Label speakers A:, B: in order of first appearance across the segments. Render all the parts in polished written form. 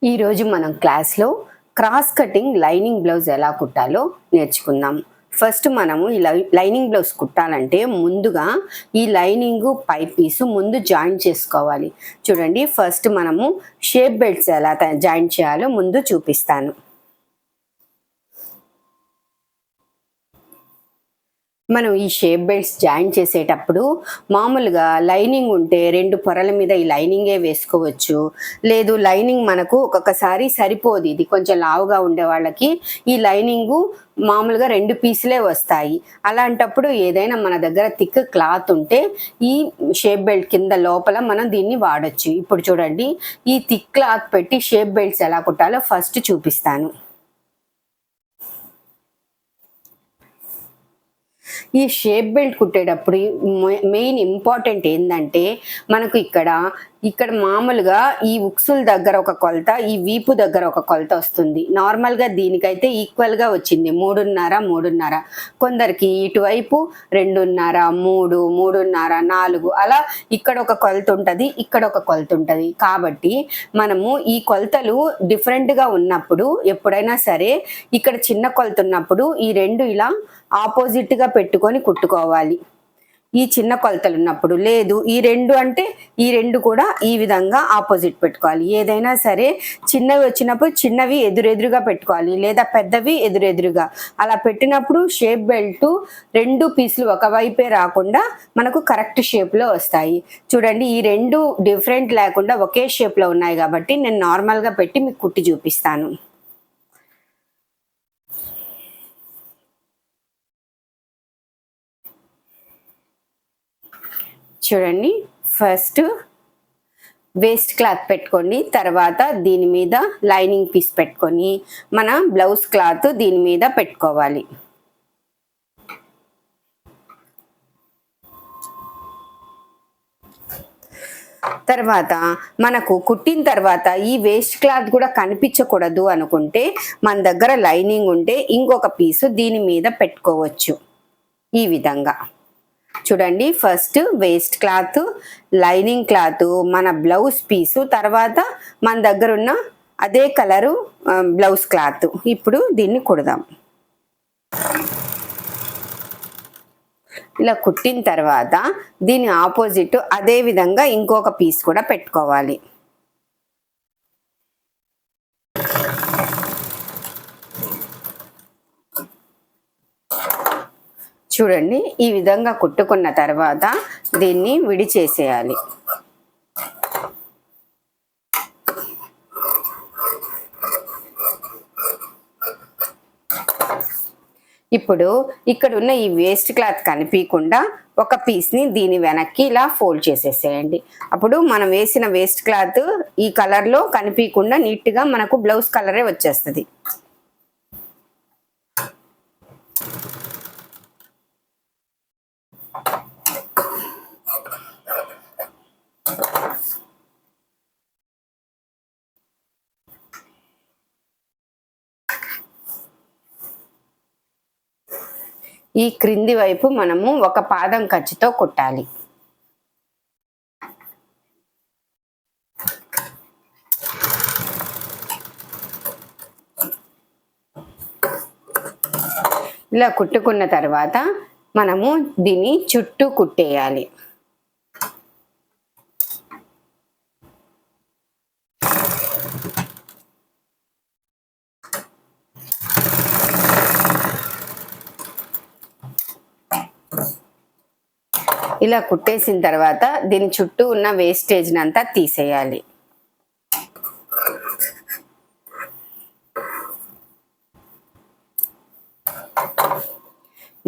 A: ఈరోజు మనం క్లాస్లో క్రాస్ కటింగ్ లైనింగ్ బ్లౌజ్ ఎలా కుట్టాలో నేర్చుకుందాం. ఫస్ట్ మనము ఈ లైనింగ్ బ్లౌజ్ కుట్టాలంటే ముందుగా ఈ లైనింగ్ పై పీసు ముందు జాయిన్ చేసుకోవాలి. చూడండి, ఫస్ట్ మనము షేప్ బెల్ట్స్ ఎలా జాయిన్ చేయాలో ముందు చూపిస్తాను. మనం ఈ షేప్ బెల్ట్స్ జాయిన్ చేసేటప్పుడు మామూలుగా లైనింగ్ ఉంటే 2 పొరల మీద ఈ లైనింగే వేసుకోవచ్చు. లేదు, లైనింగ్ మనకు ఒక్కొక్కసారి సరిపోదు, ఇది కొంచెం లావుగా ఉండే వాళ్ళకి ఈ లైనింగు మామూలుగా 2 పీసులే వస్తాయి. అలాంటప్పుడు ఏదైనా మన దగ్గర థిక్ క్లాత్ ఉంటే ఈ షేప్ బెల్ట్ కింద లోపల మనం దీన్ని వాడచ్చు. ఇప్పుడు చూడండి, ఈ థిక్ క్లాత్ పెట్టి షేప్ బెల్ట్స్ ఎలా కుట్టాలో ఫస్ట్ చూపిస్తాను. ఈ షేప్ బెల్ట్ కుట్టేటప్పుడు మెయిన్ ఇంపార్టెంట్ ఏంటంటే మనకు ఇక్కడ మామూలుగా ఈ ఉక్సుల దగ్గర ఒక కొలత, ఈ వీపు దగ్గర ఒక కొలత వస్తుంది. నార్మల్గా దీనికైతే ఈక్వల్గా వచ్చింది 3.5 కొందరికి ఇటువైపు 2.5, 3, 3.5, 4 అలా ఇక్కడ ఒక కొలత ఉంటుంది, ఇక్కడ ఒక కొలత ఉంటుంది. కాబట్టి మనము ఈ కొలతలు డిఫరెంట్గా ఉన్నప్పుడు ఎప్పుడైనా సరే ఇక్కడ చిన్న కొలత ఉన్నప్పుడు ఈ 2 ఇలా ఆపోజిట్గా పెట్టుకొని కుట్టుకోవాలి. ఈ చిన్న కొలతలు ఉన్నప్పుడు, లేదు ఈ 2 అంటే ఈ 2 కూడా ఈ విధంగా ఆపోజిట్ పెట్టుకోవాలి. ఏదైనా సరే చిన్నవి వచ్చినప్పుడు చిన్నవి ఎదురెదురుగా పెట్టుకోవాలి, లేదా పెద్దవి ఎదురెదురుగా. అలా పెట్టినప్పుడు షేప్ బెల్ట్ 2 పీసులు ఒకవైపే రాకుండా మనకు కరెక్ట్ షేప్లో వస్తాయి. చూడండి, ఈ 2 డిఫరెంట్ లేకుండా ఒకే షేప్లో ఉన్నాయి కాబట్టి నేను నార్మల్గా పెట్టి మీకు కుట్టి చూపిస్తాను. చూడండి, ఫస్ట్ వేస్ట్ క్లాత్ పెట్టుకొని తర్వాత దీని మీద లైనింగ్ పీస్ పెట్టుకొని మన బ్లౌజ్ క్లాత్ దీని మీద పెట్టుకోవాలి. తర్వాత మనకు కుట్టిన తర్వాత ఈ వేస్ట్ క్లాత్ కూడా కనిపించకూడదు అనుకుంటే మన దగ్గర లైనింగ్ ఉంటే ఇంకొక పీసు దీని మీద పెట్టుకోవచ్చు. ఈ విధంగా చూడండి, first waste cloth, lining cloth, మన బ్లౌజ్ పీసు, తర్వాత మన దగ్గర ఉన్న అదే కలరు బ్లౌజ్ క్లాత్. ఇప్పుడు దీన్ని కుడదాం. ఇలా కుట్టిన తర్వాత దీని ఆపోజిట్ అదే విధంగా ఇంకొక పీస్ కూడా పెట్టుకోవాలి. చూడండి, ఈ విధంగా కుట్టుకున్న తర్వాత దీన్ని విడిచేసేయాలి. ఇప్పుడు ఇక్కడ ఉన్న ఈ వేస్ట్ క్లాత్ కనిపించకుండా ఒక పీస్ని దీని వెనక్కి ఇలా ఫోల్డ్ చేసేసేయండి. అప్పుడు మనం వేసిన వేస్ట్ క్లాత్ ఈ కలర్లో కనిపించకుండా నీట్గా మనకు బ్లౌజ్ కలరే వచ్చేస్తుంది. ఈ క్రింది వైపు మనము ఒక పాదం ఖర్చుతో కుట్టాలి. ఇలా కుట్టుకున్న తర్వాత మనము దీన్ని చుట్టూ కుట్టేయాలి. ఇలా కుట్టేసిన తర్వాత దీని చుట్టూ ఉన్న వేస్టేజ్ని అంతా తీసేయాలి.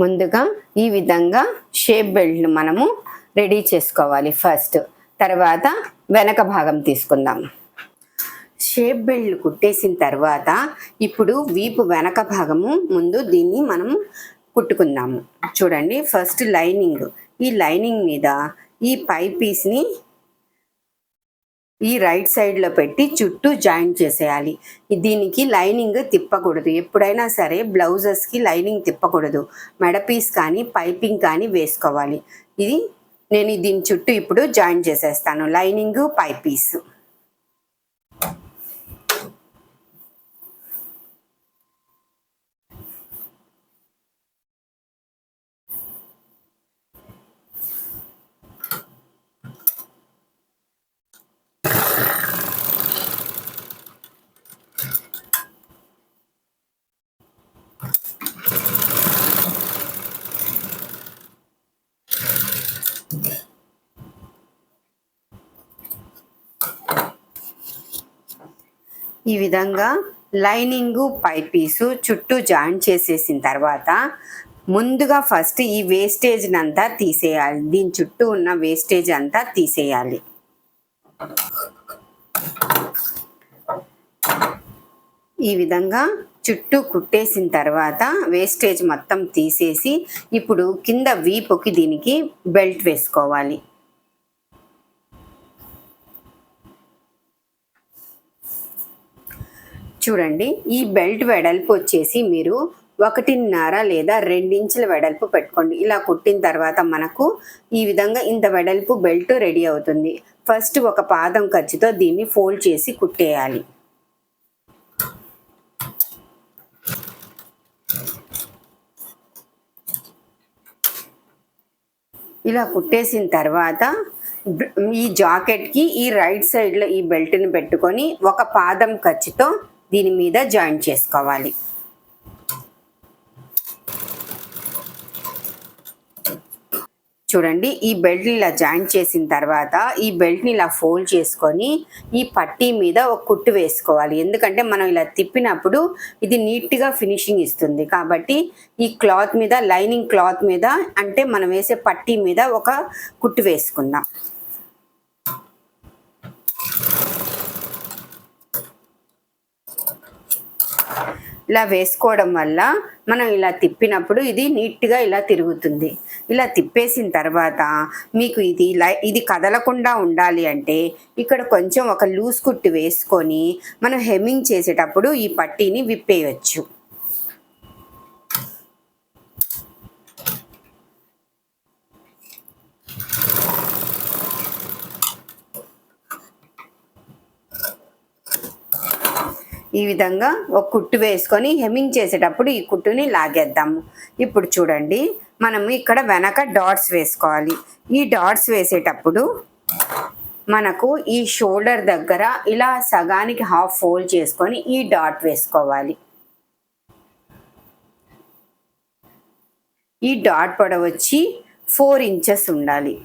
A: ముందుగా ఈ విధంగా షేప్ బెల్ట్ను మనము రెడీ చేసుకోవాలి ఫస్ట్. తర్వాత వెనక భాగం తీసుకుందాం. షేప్ బెల్ట్ కుట్టేసిన తర్వాత ఇప్పుడు వీపు వెనక భాగము ముందు దీన్ని మనం కుట్టుకుందాము. చూడండి, ఫస్ట్ లైనింగ్, ఈ లైనింగ్ మీద ఈ పై పీస్ని ఈ రైట్ సైడ్లో పెట్టి చుట్టూ జాయిన్ చేసేయాలి. దీనికి లైనింగ్ తిప్పకూడదు. ఎప్పుడైనా సరే బ్లౌజెస్కి లైనింగ్ తిప్పకూడదు. మెడ పీస్ కానీ పైపింగ్ కానీ వేసుకోవాలి. నేను దీని చుట్టూ ఇప్పుడు జాయిన్ చేసేస్తాను లైనింగ్ పై పీస్. ఈ విధంగా లైనింగు పై పీసు చుట్టూ జాయిన్ చేసేసిన తర్వాత ముందుగా ఫస్ట్ ఈ వేస్టేజ్ని అంతా తీసేయాలి. దీని చుట్టూ ఉన్న వేస్టేజ్ అంతా తీసేయాలి. ఈ విధంగా చుట్టూ కుట్టేసిన తర్వాత వేస్టేజ్ మొత్తం తీసేసి ఇప్పుడు కింద వీపుకి దీనికి బెల్ట్ వేసుకోవాలి. చూడండి, ఈ బెల్ట్ వెడల్పు వచ్చేసి మీరు 1.5 లేదా 2 ఇంచుల వెడల్పు పెట్టుకోండి. ఇలా కుట్టిన తర్వాత మనకు ఈ విధంగా ఇంత వెడల్పు బెల్ట్ రెడీ అవుతుంది. ఫస్ట్ ఒక పాదం ఖర్చుతో దీన్ని ఫోల్డ్ చేసి కుట్టేయాలి. ఇలా కుట్టేసిన తర్వాత ఈ జాకెట్కి ఈ రైట్ సైడ్లో ఈ బెల్ట్ని పెట్టుకొని ఒక పాదం ఖర్చుతో దీని మీద జాయిన్ చేసుకోవాలి. చూడండి, ఈ బెల్ట్ని ఇలా జాయిన్ చేసిన తర్వాత ఈ బెల్ట్ని ఇలా ఫోల్డ్ చేసుకొని ఈ పట్టీ మీద ఒక కుట్టు వేసుకోవాలి. ఎందుకంటే మనం ఇలా తిప్పినప్పుడు ఇది నీట్గా ఫినిషింగ్ ఇస్తుంది. కాబట్టి ఈ క్లాత్ మీద, లైనింగ్ క్లాత్ మీద అంటే మనం వేసే పట్టీ మీద ఒక కుట్టు వేసుకుందాం. ఇలా వేసుకోవడం వల్ల మనం ఇలా తిప్పినప్పుడు ఇది నీట్గా ఇలా తిరుగుతుంది. ఇలా తిప్పేసిన తర్వాత మీకు ఇది కదలకుండా ఉండాలి అంటే ఇక్కడ కొంచెం ఒక లూజ్ కుట్టు వేసుకొని మనం హెమ్మింగ్ చేసేటప్పుడు ఈ పట్టీని విప్పేయచ్చు. ఈ విధంగా ఒక కుట్టు వేసుకొని హెమ్మింగ్ చేసేటప్పుడు ఈ కుట్టుని లాగేద్దాము. ఇప్పుడు చూడండి, మనము ఇక్కడ వెనక డాట్స్ వేసుకోవాలి. ఈ డాట్స్ వేసేటప్పుడు మనకు ఈ షోల్డర్ దగ్గర ఇలా సగానికి హాఫ్ ఫోల్డ్ చేసుకొని ఈ డాట్ వేసుకోవాలి. ఈ డాట్ పొడవు వచ్చి 4 ఇంచెస్ ఉండాలి.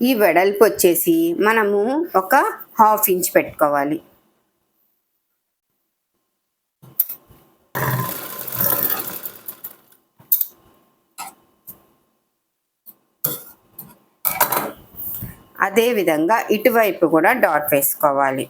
A: ఈ వెడల్పు వచ్చేసి మనము ఒక 1/2 ఇంచ్ పెట్టుకోవాలి. అదే విధంగా ఇటువైపు కూడా డాట్ వేసుకోవాలి.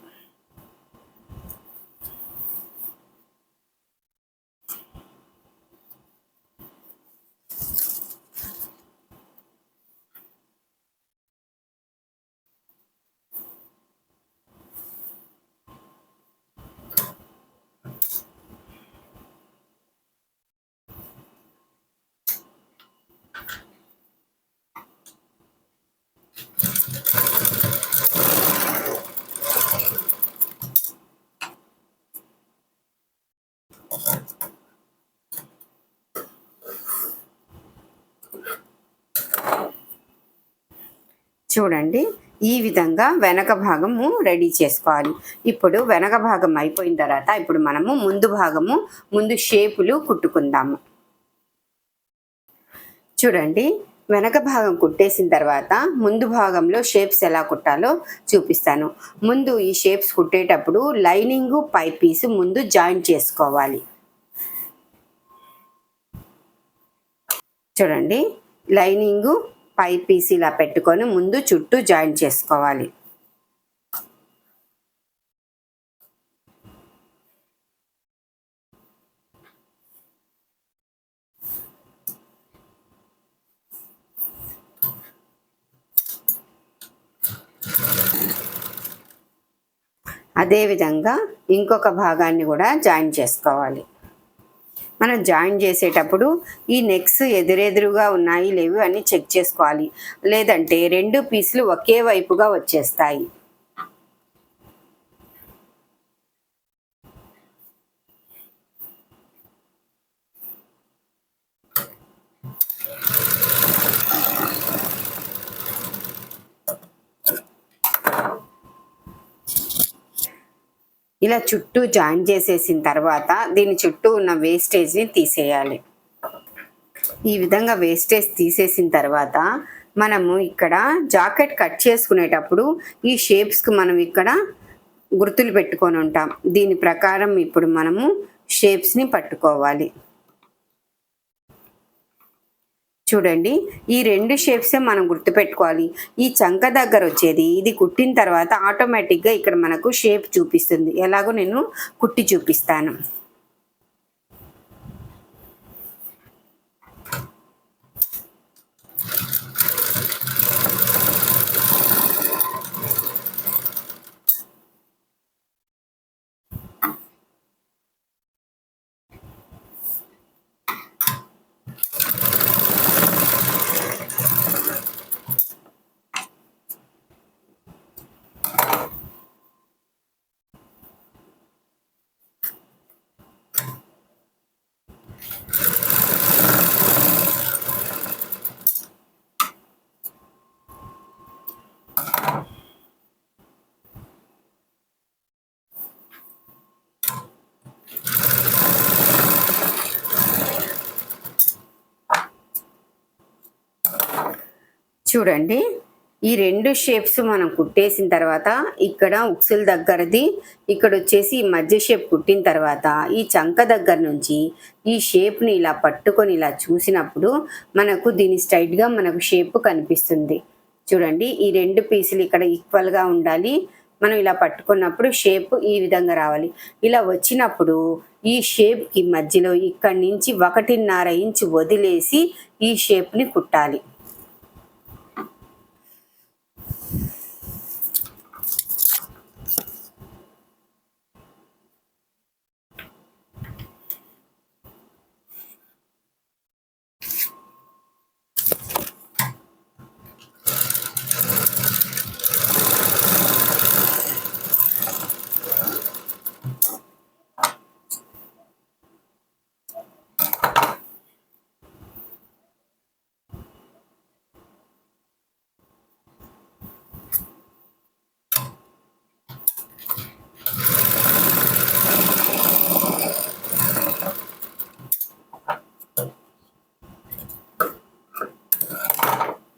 A: చూడండి, ఈ విధంగా వెనక భాగము రెడీ చేసుకోవాలి. ఇప్పుడు వెనక భాగం అయిపోయిన తర్వాత ఇప్పుడు మనము ముందు షేపులు కుట్టుకుందాము. చూడండి, వెనక భాగం కుట్టేసిన తర్వాత ముందు భాగంలో షేప్స్ ఎలా కుట్టాలో చూపిస్తాను. ముందు ఈ షేప్స్ కుట్టేటప్పుడు లైనింగ్ పై పీసు ముందు జాయిన్ చేసుకోవాలి. చూడండి, లైనింగ్ పై పీస్ ఇలా పెట్టుకొని ముందు చుట్టూ జాయిన్ చేసుకోవాలి. అదేవిధంగా ఇంకొక భాగాన్ని కూడా జాయిన్ చేసుకోవాలి. మనం జాయిన్ చేసేటప్పుడు ఈ నెక్స్ ఎదురెదురుగా ఉన్నాయి లేవు అని చెక్ చేసుకోవాలి. లేదంటే 2 పీసులు ఒకే వైపుగా వచ్చేస్తాయి. ఇలా చుట్టూ జాయిన్ చేసేసిన తర్వాత దీని చుట్టూ ఉన్న వేస్టేజ్ని తీసేయాలి. ఈ విధంగా వేస్టేజ్ తీసేసిన తర్వాత మనము ఇక్కడ జాకెట్ కట్ చేసుకునేటప్పుడు ఈ షేప్స్కి మనం ఇక్కడ గుర్తులు పెట్టుకొని ఉంటాం. దీని ప్రకారం ఇప్పుడు మనము షేప్స్ని పట్టుకోవాలి. చూడండి, ఈ 2 షేప్సే మనం గుర్తుపెట్టుకోవాలి. ఈ చంక దగ్గర వచ్చేది ఇది కుట్టిన తర్వాత ఆటోమేటిక్గా ఇక్కడ మనకు షేప్ చూపిస్తుంది. ఎలాగో నేను కుట్టి చూపిస్తాను. చూడండి, ఈ 2 షేప్స్ మనం కుట్టేసిన తర్వాత ఇక్కడ ఉక్సుల దగ్గరది ఇక్కడ వచ్చేసి ఈ మధ్య షేప్ కుట్టిన తర్వాత ఈ చంక దగ్గర నుంచి ఈ షేప్ని ఇలా పట్టుకొని ఇలా చూసినప్పుడు మనకు దీని స్ట్రైట్గా మనకు షేప్ కనిపిస్తుంది. చూడండి, ఈ 2 పీసులు ఇక్కడ ఈక్వల్గా ఉండాలి. మనం ఇలా పట్టుకున్నప్పుడు షేప్ ఈ విధంగా రావాలి. ఇలా వచ్చినప్పుడు ఈ షేప్కి మధ్యలో ఇక్కడి నుంచి 1.5 ఇంచు వదిలేసి ఈ షేప్ని కుట్టాలి.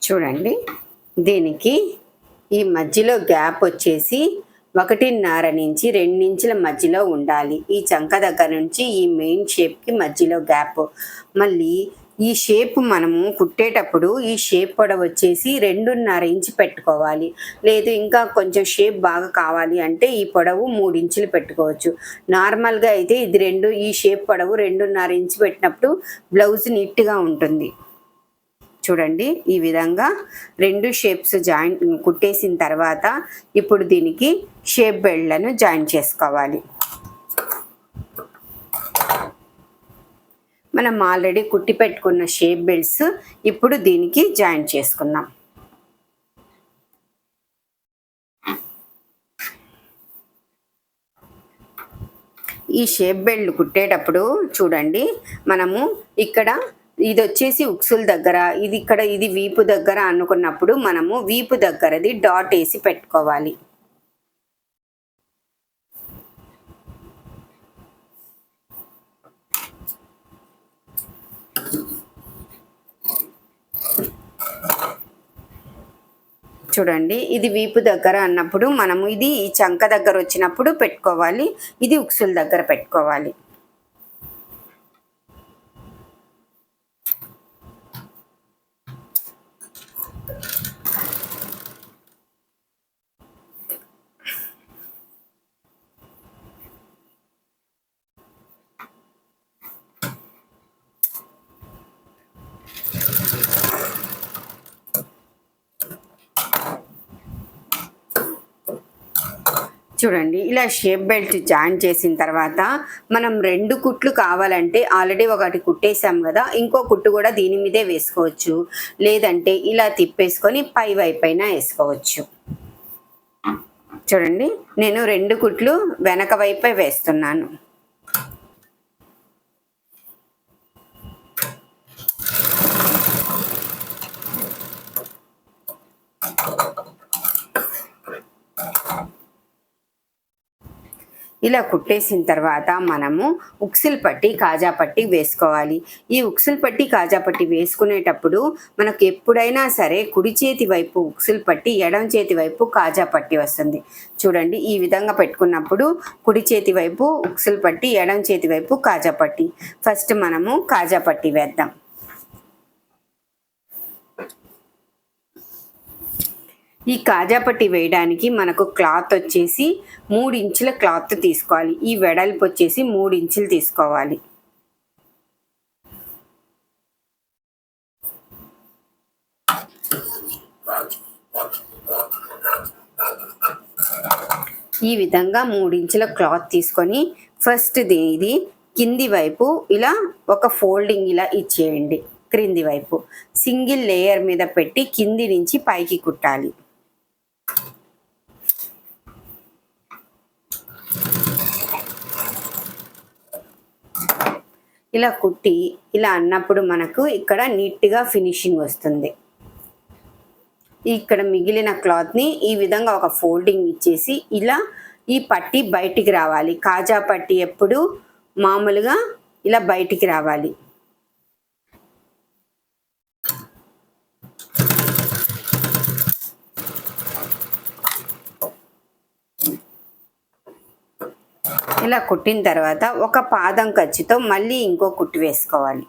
A: చూడండి, దీనికి ఈ మధ్యలో గ్యాప్ వచ్చేసి 1.5 నుంచి 2 ఇంచుల మధ్యలో ఉండాలి. ఈ చంక దగ్గర నుంచి ఈ మెయిన్ షేప్కి మధ్యలో గ్యాప్. మళ్ళీ ఈ షేప్ మనము కుట్టేటప్పుడు ఈ షేప్ పొడవు వచ్చేసి 2.5 ఇంచు పెట్టుకోవాలి. లేదు ఇంకా కొంచెం షేప్ బాగా కావాలి అంటే ఈ పొడవు 3 ఇంచులు పెట్టుకోవచ్చు. నార్మల్గా అయితే ఇది ఈ షేప్ పొడవు 2.5 ఇంచు పెట్టినప్పుడు బ్లౌజ్ నీట్గా ఉంటుంది. చూడండి, ఈ విధంగా 2 షేప్స్ జాయింట్ కుట్టేసిన తర్వాత ఇప్పుడు దీనికి షేప్ బెల్ట్లను జాయిన్ చేసుకోవాలి. మనం ఆల్రెడీ కుట్టి పెట్టుకున్న షేప్ బెల్ట్స్ ఇప్పుడు దీనికి జాయిన్ చేసుకుందాం. ఈ షేప్ బెల్ట్ కుట్టేటప్పుడు చూడండి, మనము ఇక్కడ ఇది వచ్చేసి ఉక్సుల దగ్గర, ఇది వీపు దగ్గర అనుకున్నప్పుడు మనము వీపు దగ్గరది డాట్ వేసి పెట్టుకోవాలి. చూడండి, ఇది వీపు దగ్గర అన్నప్పుడు మనము ఇది ఈ చంక దగ్గర వచ్చినప్పుడు పెట్టుకోవాలి, ఇది ఉక్సుల దగ్గర పెట్టుకోవాలి. చూడండి, ఇలా షేప్ బెల్ట్ జాయిన్ చేసిన తర్వాత మనం 2 కుట్లు కావాలంటే ఆల్రెడీ ఒకటి కుట్టేసాం కదా, ఇంకో కుట్టు కూడా దీని మీదే వేసుకోవచ్చు. లేదంటే ఇలా తిప్పేసుకొని పై వైపైన వేసుకోవచ్చు. చూడండి, నేను 2 కుట్లు వెనక వైపే వేస్తున్నాను. ఇలా కుట్టేసిన తర్వాత మనము ఉక్సులు పట్టి కాజా పట్టి వేసుకోవాలి. ఈ ఉక్సులు పట్టి కాజా పట్టి వేసుకునేటప్పుడు మనకు ఎప్పుడైనా సరే కుడి చేతి వైపు ఉక్సులు పట్టి ఎడమ చేతి వైపు కాజా పట్టి వస్తుంది. చూడండి, ఈ విధంగా పెట్టుకున్నప్పుడు కుడి చేతి వైపు ఉక్సులు పట్టి ఎడమ చేతి వైపు కాజా పట్టి. ఫస్ట్ మనము కాజా పట్టి వేద్దాం. ఈ కాజా పట్టి వేయడానికి మనకు క్లాత్ వచ్చేసి 3 ఇంచుల క్లాత్ తీసుకోవాలి. ఈ వెడల్పు వచ్చేసి 3 ఇంచులు తీసుకోవాలి. ఈ విధంగా 3 ఇంచుల క్లాత్ తీసుకొని ఫస్ట్ ఇది కింది వైపు ఇలా ఒక ఫోల్డింగ్ ఇలా ఇచ్చేయండి. క్రింది వైపు సింగిల్ లేయర్ మీద పెట్టి కింది నుంచి పైకి కుట్టాలి. ఇలా కుట్టి ఇలా అన్నప్పుడు మనకు ఇక్కడ నీట్గా ఫినిషింగ్ వస్తుంది. ఇక్కడ మిగిలిన క్లాత్ని ఈ విధంగా ఒక ఫోల్డింగ్ ఇచ్చేసి ఇలా ఈ పట్టి బయటికి రావాలి. కాజా పట్టి ఎప్పుడు మామూలుగా ఇలా బయటికి రావాలి. ఇలా కుట్టిన తర్వాత ఒక పాదం ఖర్చుతో మళ్ళీ ఇంకో కుట్టు వేసుకోవాలి.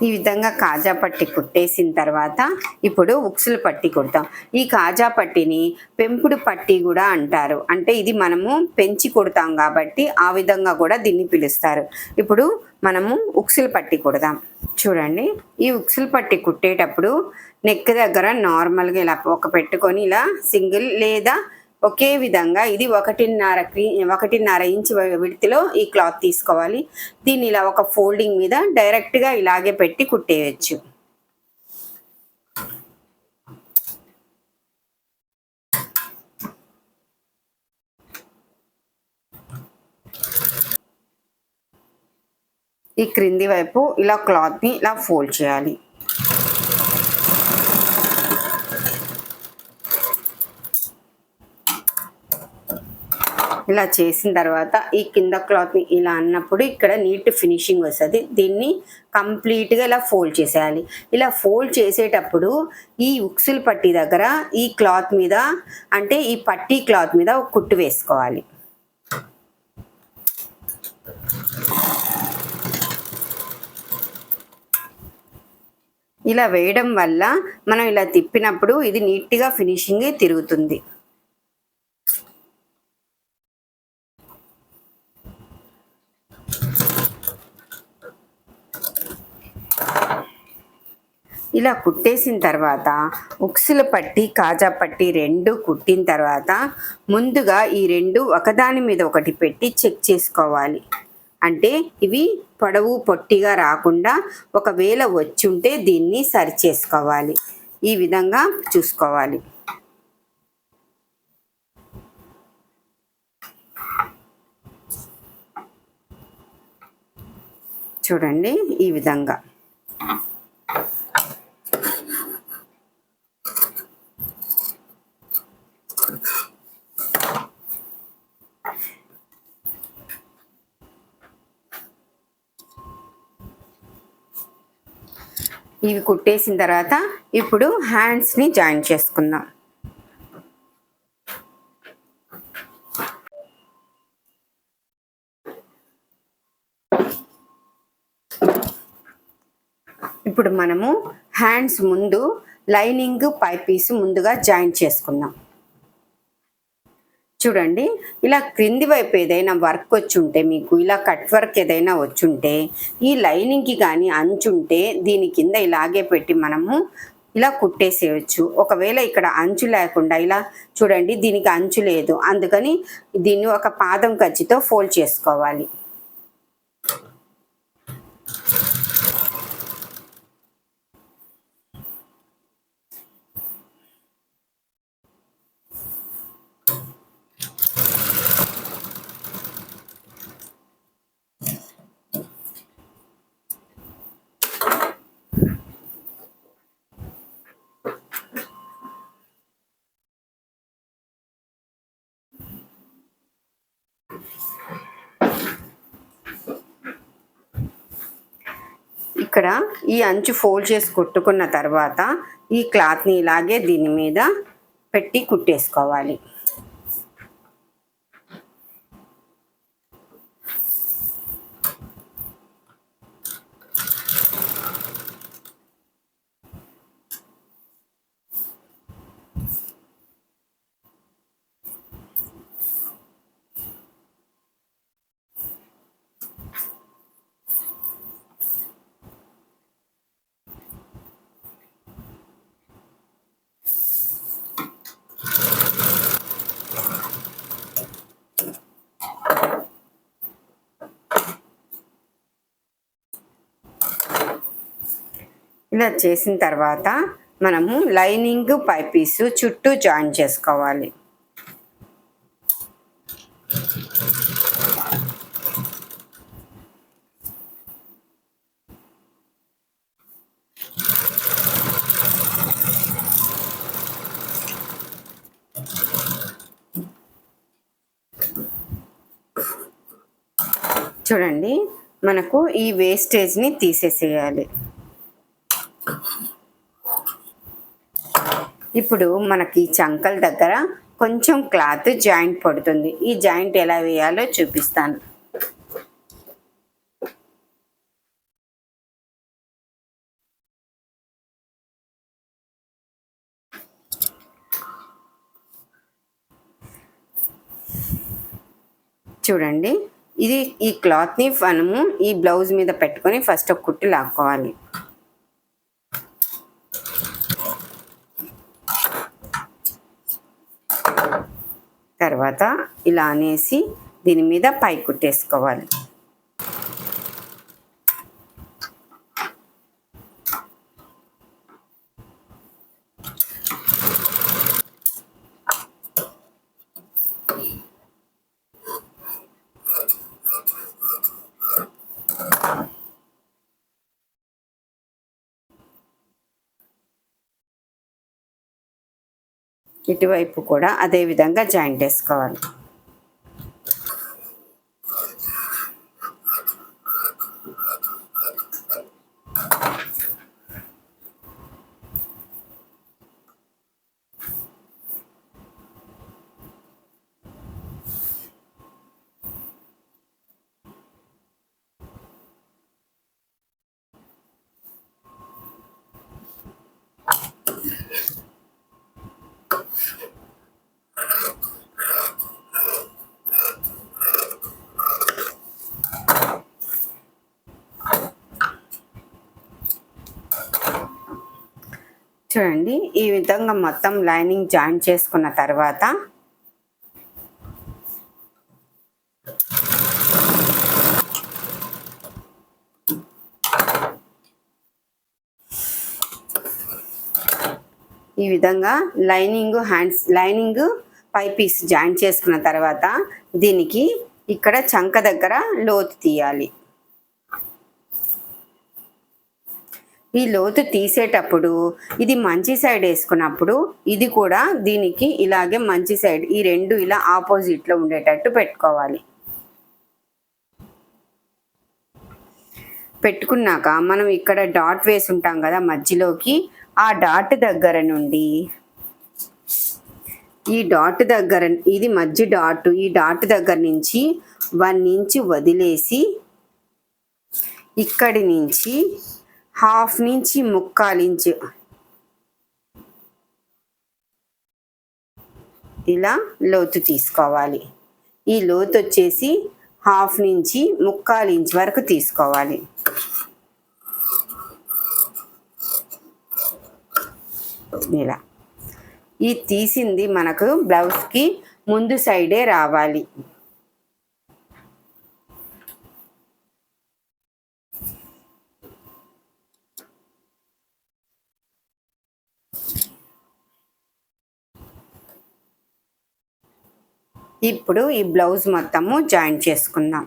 A: ఈ విధంగా కాజా పట్టి కుట్టేసిన తర్వాత ఇప్పుడు ఉక్సులు పట్టి కుడతాం. ఈ కాజా పట్టిని పెంపుడు పట్టి కూడా అంటారు. అంటే ఇది మనము పెంచి కుడతాం కాబట్టి ఆ విధంగా కూడా దీన్ని పిలుస్తారు. ఇప్పుడు మనము ఉక్సులు పట్టి కుడదాం. చూడండి, ఈ ఉక్సులు పట్టి కుట్టేటప్పుడు నెక్ దగ్గర నార్మల్గా ఇలా ఒక పెట్టుకొని ఇలా సింగిల్ లేదా ఒకే విధంగా ఇది 1.5 ఇంచ్ విడతలో ఈ క్లాత్ తీసుకోవాలి. దీన్ని ఇలా ఒక ఫోల్డింగ్ మీద డైరెక్ట్గా ఇలాగే పెట్టి కుట్టేయచ్చు. ఈ క్రింది వైపు ఇలా క్లాత్ని ఇలా ఫోల్డ్ చేయాలి. ఇలా చేసిన తర్వాత ఈ కింద క్లాత్ని ఇలా అన్నప్పుడు ఇక్కడ నీట్ ఫినిషింగ్ వస్తుంది. దీన్ని కంప్లీట్గా ఇలా ఫోల్డ్ చేసేయాలి. ఇలా ఫోల్డ్ చేసేటప్పుడు ఈ ఉక్సులు పట్టి దగ్గర ఈ క్లాత్ మీద అంటే ఈ పట్టీ క్లాత్ మీద ఒక కుట్టు వేసుకోవాలి. ఇలా వేయడం వల్ల మనం ఇలా తిప్పినప్పుడు ఇది నీట్గా ఫినిషింగ్ తిరుగుతుంది. ఇలా కుట్టేసిన తర్వాత ఉక్సుల పట్టి కాజా పట్టి 2 కుట్టిన తర్వాత ముందుగా ఈ 2 ఒకదాని మీద ఒకటి పెట్టి చెక్ చేసుకోవాలి. అంటే ఇవి పొడవు పొట్టిగా రాకుండా ఒకవేళ వచ్చుంటే దీన్ని సరి చేసుకోవాలి. ఈ విధంగా చూసుకోవాలి. చూడండి, ఈ విధంగా ఇవి కుట్టేసిన తర్వాత ఇప్పుడు హ్యాండ్స్ని జాయిన్ చేసుకుందాం. ఇప్పుడు మనము హ్యాండ్స్ ముందు లైనింగ్ పై పీస్ ముందుగా జాయిన్ చేసుకుందాం. చూడండి, ఇలా క్రింది వైపు ఏదైనా వర్క్ వచ్చుంటే మీకు ఇలా కట్ వర్క్ ఏదైనా వచ్చుంటే ఈ లైనింగ్కి కానీ అంచుంటే దీని కింద ఇలాగే పెట్టి మనము ఇలా కుట్టేసేయచ్చు. ఒకవేళ ఇక్కడ అంచు లేకుండా ఇలా చూడండి, దీనికి అంచు లేదు, అందుకని దీన్ని ఒక పాదం ఖర్చుతో ఫోల్డ్ చేసుకోవాలి. ఇక్కడ ఈ అంచు ఫోల్డ్ చేసి కుట్టుకున్న తర్వాత ఈ క్లాత్ని ఇలాగే దీని మీద పెట్టి కుట్టేసుకోవాలి. ఇలా చేసిన తర్వాత మనము లైనింగ్ పై పీసు చుట్టూ జాయిన్ చేసుకోవాలి. చూడండి, మనకు ఈ వేస్టేజ్ని తీసేసేయాలి. ఇప్పుడు మనకి చంకల దగ్గర కొంచెం క్లాత్ జాయింట్ పడుతుంది. ఈ జాయింట్ ఎలా వేయాలో చూపిస్తాను. చూడండి, ఈ క్లాత్ని మనము ఈ బ్లౌజ్ మీద పెట్టుకొని ఫస్ట్ ఒక కుట్టు లాక్కోవాలి. తర్వాత ఇలా అనేసి దీని మీద పై కుట్టేసుకోవాలి. ఇటువైపు కూడా అదే విధంగా జాయింట్ వేసుకోవాలి. చూడండి, ఈ విధంగా మొత్తం లైనింగ్ జాయిన్ చేసుకున్న తర్వాత ఈ విధంగా లైనింగ్ పై పీస్ జాయిన్ చేసుకున్న తర్వాత దీనికి ఇక్కడ చంక దగ్గర లోతు తీయాలి. ఈ లోతు తీసేటప్పుడు ఇది మంచి సైడ్ వేసుకున్నప్పుడు ఇది కూడా దీనికి ఇలాగే మంచి సైడ్ ఈ రెండు ఇలా ఆపోజిట్లో ఉండేటట్టు పెట్టుకోవాలి. పెట్టుకున్నాక మనం ఇక్కడ డాట్ వేసి ఉంటాం కదా మధ్యలోకి, ఆ డాట్ దగ్గర నుండి ఈ డాట్ దగ్గర ఇది మధ్య డాట్, ఈ డాట్ దగ్గర నుంచి 1 ఇంచ్ వదిలేసి ఇక్కడి నుంచి 1/2 నుంచి 1/4 ఇంచు ఇలా లోతు తీసుకోవాలి. ఈ లోతు వచ్చేసి 1/2 నుంచి 1/4 ఇంచ్ వరకు తీసుకోవాలి. ఇలా ఈ తీసింది మనకు బ్లౌజ్కి ముందు సైడే రావాలి. ఇప్పుడు ఈ బ్లౌజ్ మొత్తము జాయిన్ చేసుకుందాం.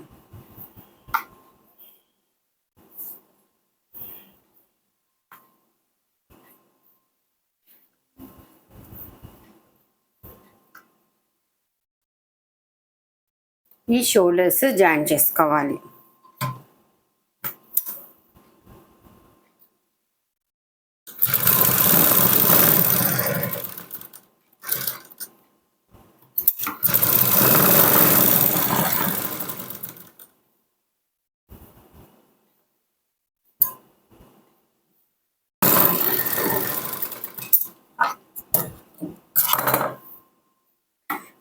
A: ఈ షోల్డర్స్ జాయిన్ చేసుకోవాలి.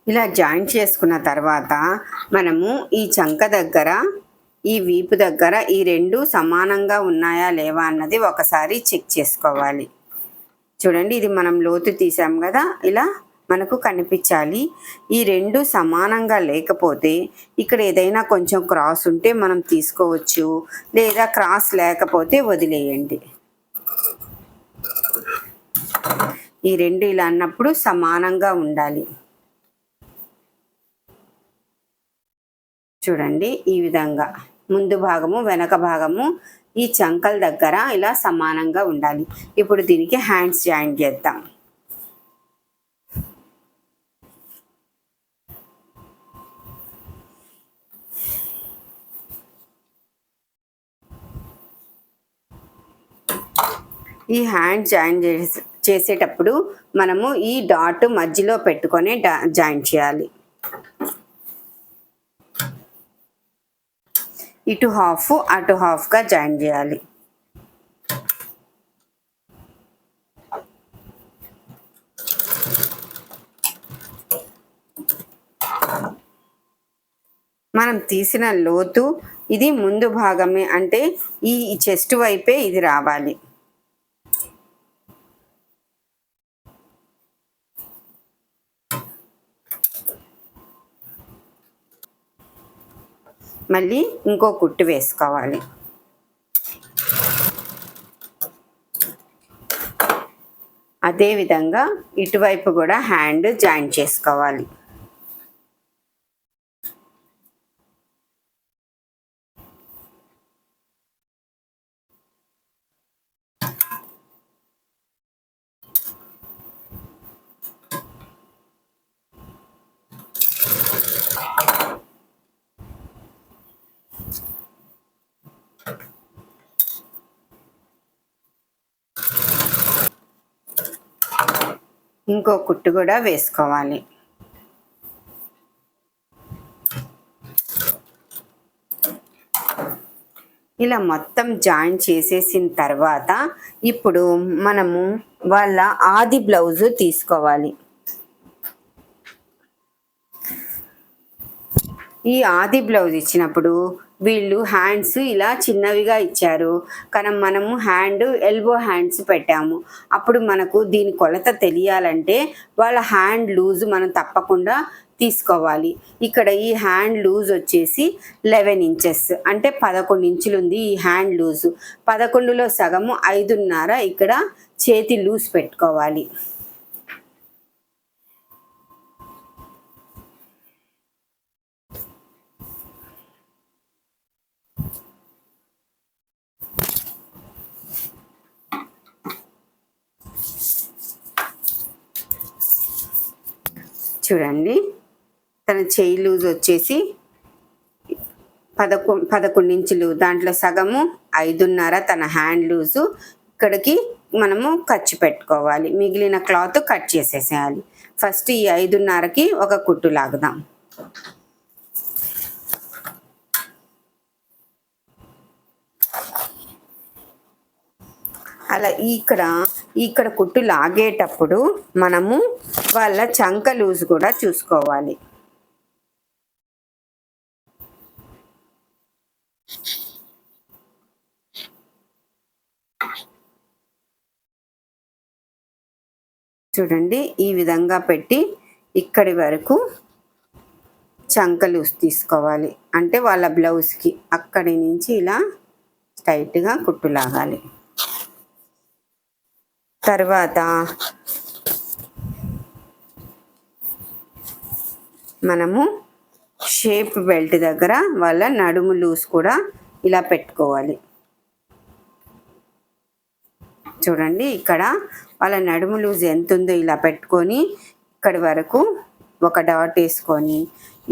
A: ఇలా జాయింట్ చేసుకున్న తర్వాత మనము ఈ చంక దగ్గర ఈ వీపు దగ్గర ఈ రెండు సమానంగా ఉన్నాయా లేవా అన్నది ఒకసారి చెక్ చేసుకోవాలి. చూడండి, ఇది మనం లోతు తీసాం కదా, ఇలా మనకు కనిపించాలి. ఈ రెండు సమానంగా లేకపోతే ఇక్కడ ఏదైనా కొంచెం క్రాస్ ఉంటే మనం తీసుకోవచ్చు, లేదా క్రాస్ లేకపోతే వదిలేయండి. ఈ రెండు ఇలా అన్నప్పుడు సమానంగా ఉండాలి. చూడండి, ఈ విధంగా ముందు భాగము వెనక భాగము ఈ చంకల దగ్గర ఇలా సమానంగా ఉండాలి. ఇప్పుడు దీనికి హ్యాండ్స్ జాయిన్ చేద్దాం. ఈ హ్యాండ్ జాయిన్ చేసేటప్పుడు మనము ఈ డాట్ మధ్యలో పెట్టుకొని జాయిన్ చేయాలి. ఇటు హాఫ్ అటు హాఫ్గా జాయిన్ చేయాలి. మనం తీసిన లోతు ఇది ముందు భాగమే, అంటే ఈ చెస్ట్ వైపే ఇది రావాలి. మళ్ళీ ఇంకో కుట్టు వేసుకోవాలి. అదేవిధంగా ఇటువైపు కూడా హ్యాండ్ జాయిన్ చేసుకోవాలి. ఇంకో కుట్టు కూడా వేసుకోవాలి. ఇలా మొత్తం జాయిన్ చేసేసిన తర్వాత ఇప్పుడు మనము వాళ్ళ ఆది బ్లౌజు తీసుకోవాలి. ఈ ఆది బ్లౌజ్ ఇచ్చినప్పుడు వీళ్ళు హ్యాండ్స్ ఇలా చిన్నవిగా ఇచ్చారు, కానీ మనము ఎల్బో హ్యాండ్స్ పెట్టాము. అప్పుడు మనకు దీని కొలత తెలియాలంటే వాళ్ళ హ్యాండ్ లూజ్ మనం తప్పకుండా తీసుకోవాలి. ఇక్కడ ఈ హ్యాండ్ లూజ్ వచ్చేసి 11 ఇంచెస్, అంటే 11 ఇంచులు ఉంది ఈ హ్యాండ్ లూజు. 11లో సగము 5.5 ఇక్కడ చేతి లూజ్ పెట్టుకోవాలి. చూడండి, తన చేయి లూజ్ వచ్చేసి 11 ఇంచులు, దాంట్లో సగము 5.5 తన హ్యాండ్ లూజు. ఇక్కడికి మనము ఖర్చు పెట్టుకోవాలి, మిగిలిన క్లాత్ కట్ చేసేసేయాలి. ఫస్ట్ ఈ 5.5కి ఒక కుట్టు లాగుదాం. అలా ఇక్కడ కుట్టు లాగేటప్పుడు మనము వాళ్ళ చంక లూజ్ కూడా చూసుకోవాలి. చూడండి, ఈ విధంగా పెట్టి ఇక్కడి వరకు చంక లూజ్ తీసుకోవాలి. అంటే వాళ్ళ బ్లౌజ్కి అక్కడి నుంచి ఇలా టైట్గా కుట్టు లాగాలి. తర్వాత మనము షేప్ బెల్ట్ దగ్గర వాళ్ళ నడుము లూజ్ కూడా ఇలా పెట్టుకోవాలి. చూడండి, ఇక్కడ వాళ్ళ నడుము లూజ్ ఎంత ఉందో ఇలా పెట్టుకొని ఇక్కడి వరకు ఒక డాట్ వేసుకొని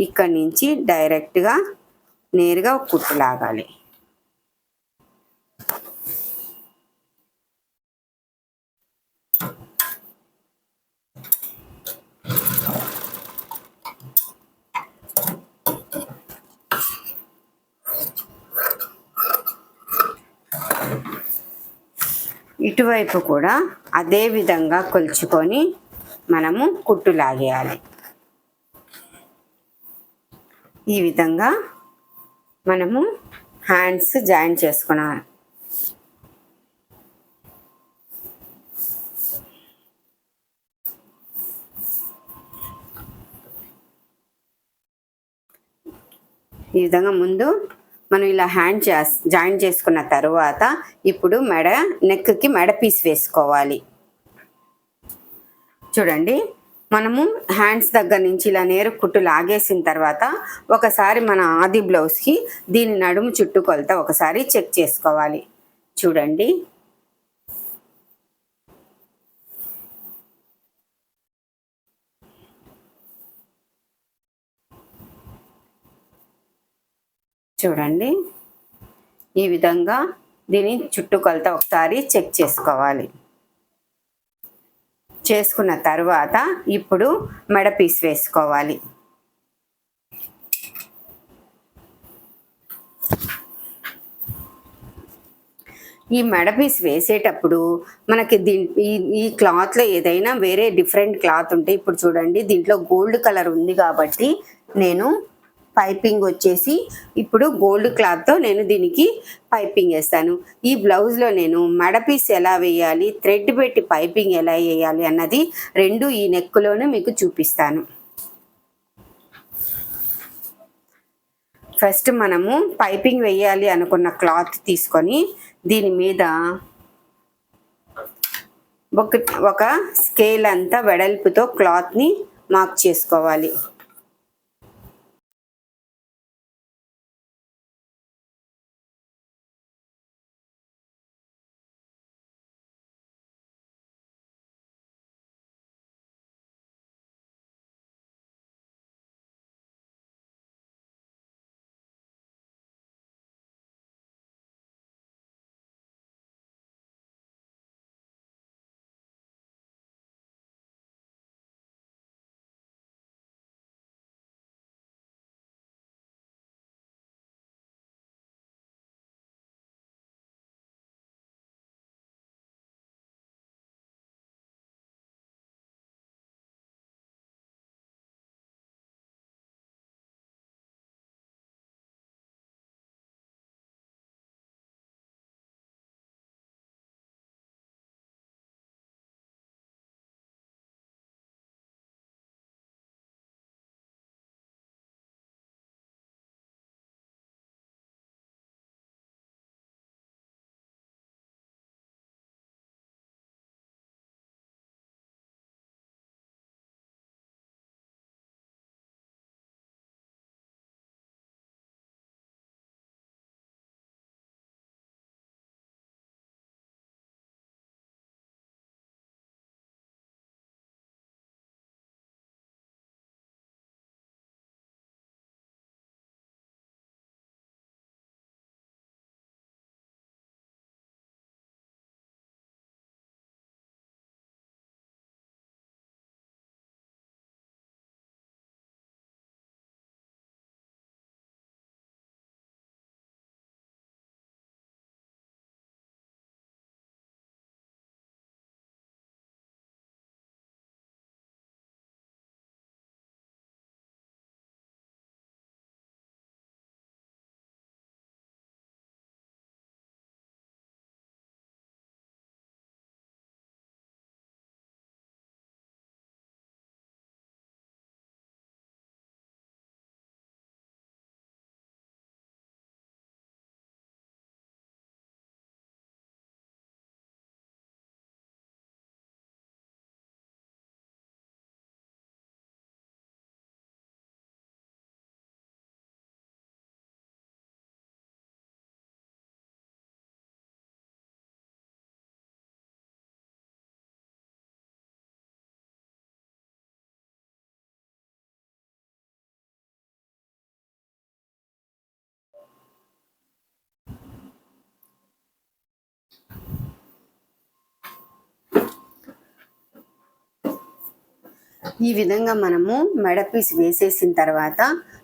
A: ఇక్కడి నుంచి డైరెక్ట్గా నేరుగా కుట్టు లాగాలి. ఇటువైపు కూడా అదే విధంగా కొలుచుకొని మనము కుట్టు లాగేయాలి. ఈ విధంగా మనము హ్యాండ్స్ జాయిన్ చేసుకున్నాం. ఈ విధంగా ముందు మనం ఇలా జాయిన్ చేసుకున్న తర్వాత ఇప్పుడు నెక్కి మెడ పీస్ వేసుకోవాలి. చూడండి, మనము హ్యాండ్స్ దగ్గర నుంచి ఇలా నేరు కుట్టు లాగేసిన తర్వాత ఒకసారి మన ఆది బ్లౌజ్కి దీని నడుము చుట్టూ కొలత ఒకసారి చెక్ చేసుకోవాలి. చూడండి, చూడండి ఈ విధంగా దీని చుట్టూ కొలత ఒకసారి చెక్ చేసుకోవాలి. చేసుకున్న తర్వాత ఇప్పుడు మెడ పీస్ వేసుకోవాలి. ఈ మెడ పీస్ వేసేటప్పుడు మనకి ఈ క్లాత్లో ఏదైనా వేరే డిఫరెంట్ క్లాత్ ఉంటే, ఇప్పుడు చూడండి దీంట్లో గోల్డ్ కలర్ ఉంది కాబట్టి నేను పైపింగ్ వచ్చేసి ఇప్పుడు గోల్డ్ క్లాత్తో నేను దీనికి పైపింగ్ వేస్తాను. ఈ బ్లౌజ్లో నేను మెడ పీస్ ఎలా వేయాలి, థ్రెడ్ పెట్టి పైపింగ్ ఎలా వేయాలి అన్నది రెండు ఈ నెక్లోనే మీకు చూపిస్తాను. ఫస్ట్ మనము పైపింగ్ వేయాలి అనుకున్న క్లాత్ తీసుకొని దీని మీద ఒక స్కేల్ అంతా వెడల్పుతో క్లాత్ని మార్క్ చేసుకోవాలి. ఈ విధంగా మనము మెడ పీస్ వేసేసిన తర్వాత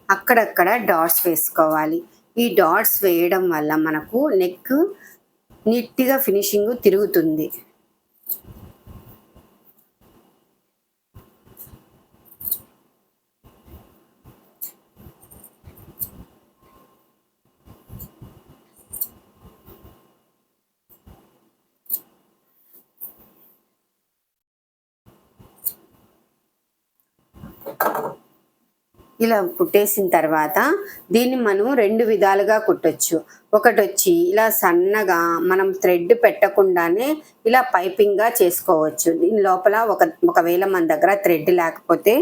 A: అక్కడక్కడ డాట్స్ వేసుకోవాలి. ఈ డాట్స్ వేయడం వల్ల మనకు నెక్ నీట్గా ఫినిషింగ్ తిరుగుతుంది. ఇలా కుట్టేసిన తర్వాత దీన్ని మనం 2 విధాలుగా కుట్టొచ్చు. ఒకటొచ్చి ఇలా సన్నగా మనం థ్రెడ్ పెట్టకుండానే ఇలా పైపింగ్‌గా చేసుకోవచ్చు. దీని లోపల ఒకవేళ మన దగ్గర థ్రెడ్ లేకపోతే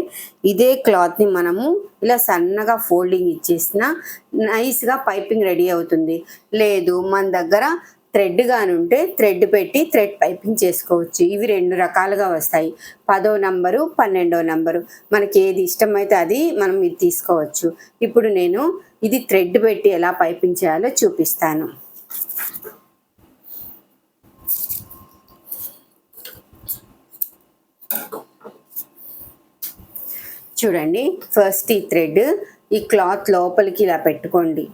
A: ఇదే క్లాత్‌ని మనము ఇలా సన్నగా ఫోల్డింగ్ ఇచ్చేసినా నైస్‌గా పైపింగ్ రెడీ అవుతుంది. లేదు మన దగ్గర థ్రెడ్ గానుంటే థ్రెడ్ పెట్టి థ్రెడ్ పైపింగ్ చేసుకోవచ్చు. ఇవి 2 రకాలుగా వస్తాయి. 10వ నంబరు, 12వ నంబరు. మనకి ఏది ఇష్టమైతే అది మనం ఇది తీసుకోవచ్చు. ఇప్పుడు నేను ఇది థ్రెడ్ పెట్టి ఎలా పైపింగ్ చేయాలో చూపిస్తాను. చూడండి, ఫస్ట్ ఈ థ్రెడ్ ఈ క్లాత్ లోపలికి ఇలా పెట్టుకోండి.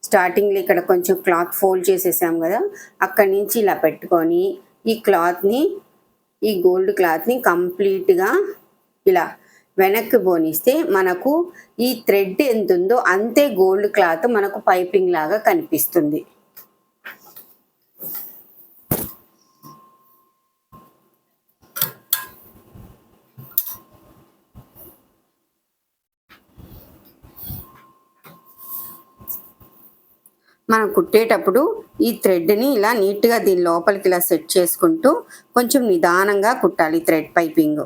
A: స్టార్టింగ్లో ఇక్కడ కొంచెం క్లాత్ ఫోల్డ్ చేసేసాం కదా, అక్కడి నుంచి ఇలా పెట్టుకొని ఈ క్లాత్ని, ఈ గోల్డ్ క్లాత్ని కంప్లీట్గా ఇలా వెనక్కి పోనిస్తే మనకు ఈ థ్రెడ్ ఎంత ఉందో అంతే గోల్డ్ క్లాత్ మనకు పైపింగ్ లాగా కనిపిస్తుంది. మనం కుట్టేటప్పుడు ఈ థ్రెడ్ని ఇలా నీట్గా దీని లోపలికి ఇలా సెట్ చేసుకుంటూ కొంచెం నిదానంగా కుట్టాలి థ్రెడ్ పైపింగ్.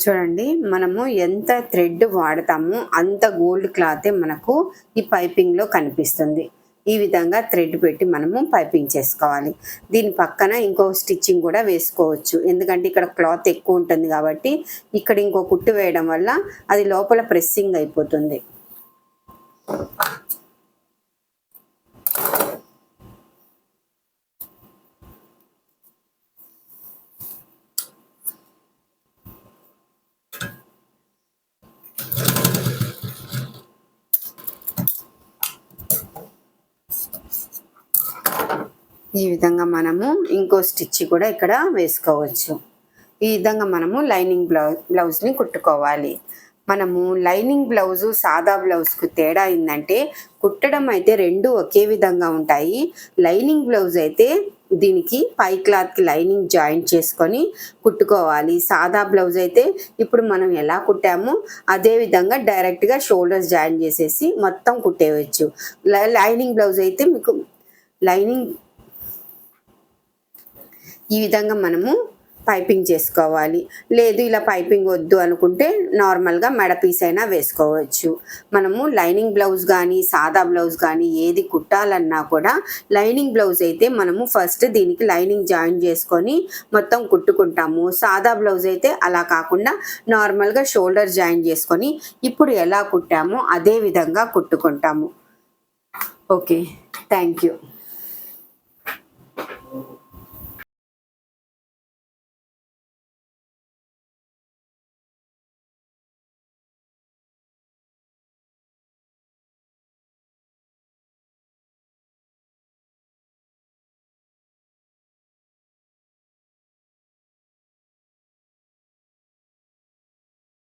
A: చూడండి, మనము ఎంత థ్రెడ్ వాడతామో అంత గోల్డ్ క్లాతే మనకు ఈ పైపింగ్లో కనిపిస్తుంది. ఈ విధంగా థ్రెడ్ పెట్టి మనము పైపింగ్ చేసుకోవాలి. దీని పక్కన ఇంకో స్టిచ్చింగ్ కూడా వేసుకోవచ్చు, ఎందుకంటే ఇక్కడ క్లాత్ ఎక్కువ ఉంటుంది కాబట్టి ఇక్కడ ఇంకో కుట్టు వేయడం వల్ల అది లోపల ప్రెస్సింగ్ అయిపోతుంది. ఈ విధంగా మనము ఇంకో స్టిచ్ కూడా ఇక్కడ వేసుకోవచ్చు. ఈ విధంగా మనము లైనింగ్ బ్లౌజ్ని కుట్టుకోవాలి. మనము లైనింగ్ బ్లౌజు సాదా బ్లౌజ్కు తేడా ఏంటంటే కుట్టడం అయితే రెండు ఒకే విధంగా ఉంటాయి. లైనింగ్ బ్లౌజ్ అయితే దీనికి పై క్లాత్కి లైనింగ్ జాయింట్ చేసుకొని కుట్టుకోవాలి. సాదా బ్లౌజ్ అయితే ఇప్పుడు మనం ఎలా కుట్టామో అదే విధంగా డైరెక్ట్గా షోల్డర్స్ జాయిన్ చేసేసి మొత్తం కుట్టేయచ్చు. లైనింగ్ బ్లౌజ్ అయితే మీకు లైనింగ్ ఈ విధంగా మనము పైపింగ్ చేసుకోవాలి. లేదు ఇలా పైపింగ్ వద్దు అనుకుంటే నార్మల్గా మెడ పీస్ అయినా వేసుకోవచ్చు. మనము లైనింగ్ బ్లౌజ్ కానీ సాదా బ్లౌజ్ కానీ ఏది కుట్టాలన్నా కూడా లైనింగ్ బ్లౌజ్ అయితే మనము ఫస్ట్ దీనికి లైనింగ్ జాయిన్ చేసుకొని మొత్తం కుట్టుకుంటాము. సాదా బ్లౌజ్ అయితే అలా కాకుండా నార్మల్గా షోల్డర్ జాయిన్ చేసుకొని ఇప్పుడు ఎలా కుట్టామో అదే విధంగా కుట్టుకుంటాము. Okay, thank you.